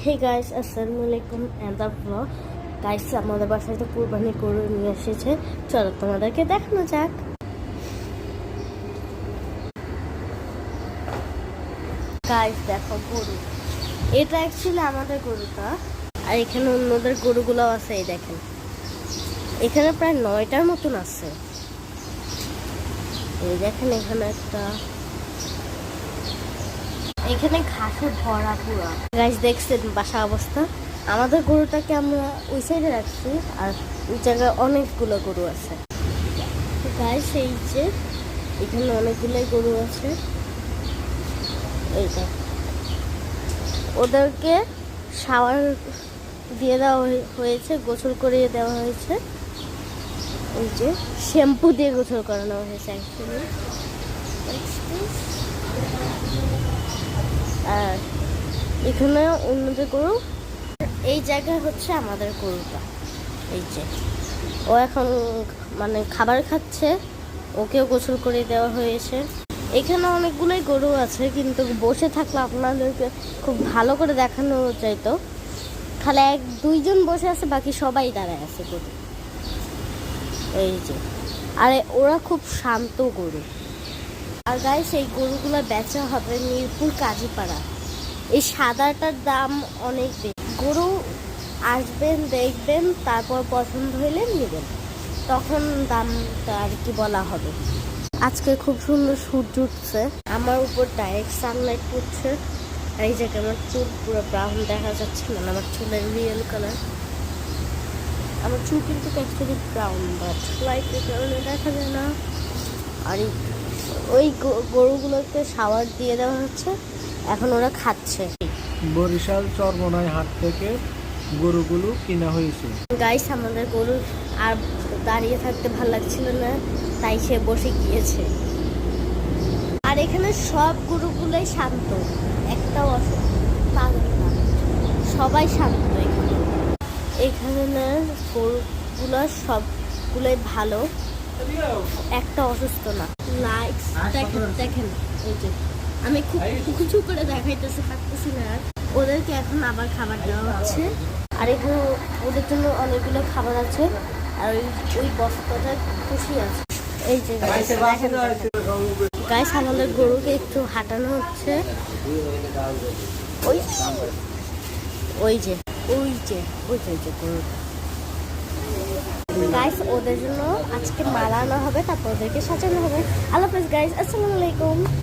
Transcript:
Hey guys, আসসালামু আলাইকুম and the blog. Guys, আমাদের বাসায় তো কুরবানি গরু নিয়ে এসেছে, চলো তোমাদেরকে দেখানো যাক। গাইস দেখো গরু, এটা অ্যাকচুয়ালি আমাদের গরুটা, আর এখানে অন্যদের গরুগুলো আছে। এই দেখেন, এখানে প্রায় 9টার মতন আছে। এই দেখেন, এখানে একটা, এখানে ঘাসে ভরা পুরা। গাইস দেখছেন বাসা অবস্থা। আমাদের গরুটাকে আমরা ওই সাইডে রাখছি, আর ওই জায়গায় অনেকগুলো গরু আছে। গাইস এই যে এখানে অনেকগুলোই গরু আছে। এইটা ওদেরকে শাওয়ার দিয়ে দেওয়া হয়েছে, গোসল করিয়ে দেওয়া হয়েছে। এই যে শ্যাম্পু দিয়ে গোসল করানো হয়েছে অ্যাকচুয়ালি। আর এখানে অন্যদের গরু, এই জায়গায় হচ্ছে আমাদের গরুটা। এই যে ও এখন মানে খাবার খাচ্ছে, ওকেও গোসল করে দেওয়া হয়েছে। এখানে অনেকগুলোই গরু আছে, কিন্তু বসে থাকলে আপনাদেরকে খুব ভালো করে দেখানো যাইতো। খালি 1-2জন বসে আছে, বাকি সবাই দাঁড়ায় আছে গরু। এই যে, আরে ওরা খুব শান্ত গরু। আর গাইস এই গরুগুলো বেচা হবে মিরপুর কাজীপাড়া। এই সাদাটার দাম অনেক বেশি। গরু আসবেন, দেখবেন, তারপর পছন্দ হইলে নেবেন, তখন দামটা আর কি বলা হবে। আজকে খুব সুন্দর সূর্য উঠছে, আমার উপর ডাইরেক্ট সানলাইট পড়ছে। আর এই জায়গায় আমার চুল পুরো ব্রাউন দেখা যাচ্ছে, মানে আমার চুলের রিয়েল কালার। আমার চুল কিন্তু অ্যাকচুয়ালি ব্রাউন, বাট লাইটের কারণে দেখা যায় না। আর ওই গরুগুলোকে শাওয়ার দিয়ে দেওয়া হচ্ছে, এখন ওরা খাচ্ছে। বরিশাল চরমনাই হাট থেকে গরুগুলো কিনা হয়েছে। গাইস আমাদের গরু আর দাঁড়িয়ে থাকতে ভালো লাগছিল না, তাই সে বসে গিয়েছে। আর এখানে সব গরুগুলোই শান্ত, একটাও পাগল না, সবাই শান্ত। এখানে গরুগুলো সবগুলোই ভালো, একটা অসুস্থ না। লাইটস দেখেন এই যে আমি খুব কিছু করে দেখাইতেছি, পারতেছি না। আর ওদেরকে এখন আবার খাবার দেওয়া হচ্ছে। আর এখানে ওদের জন্য অনেকগুলো খাবার আছে, আর ওই বস্তাটা খুশি আছে। এই যে গাইস আমাদের গরুকে একটু হাঁটানো হচ্ছে। ওই যে ওই যে গরুটা। গাইস ওদের জন্য আজকে মালা আনা হবে, তারপর ওদেরকে সাজানো হবে। আল্লাহ হাফেজ গাইস, আসসালামু আলাইকুম।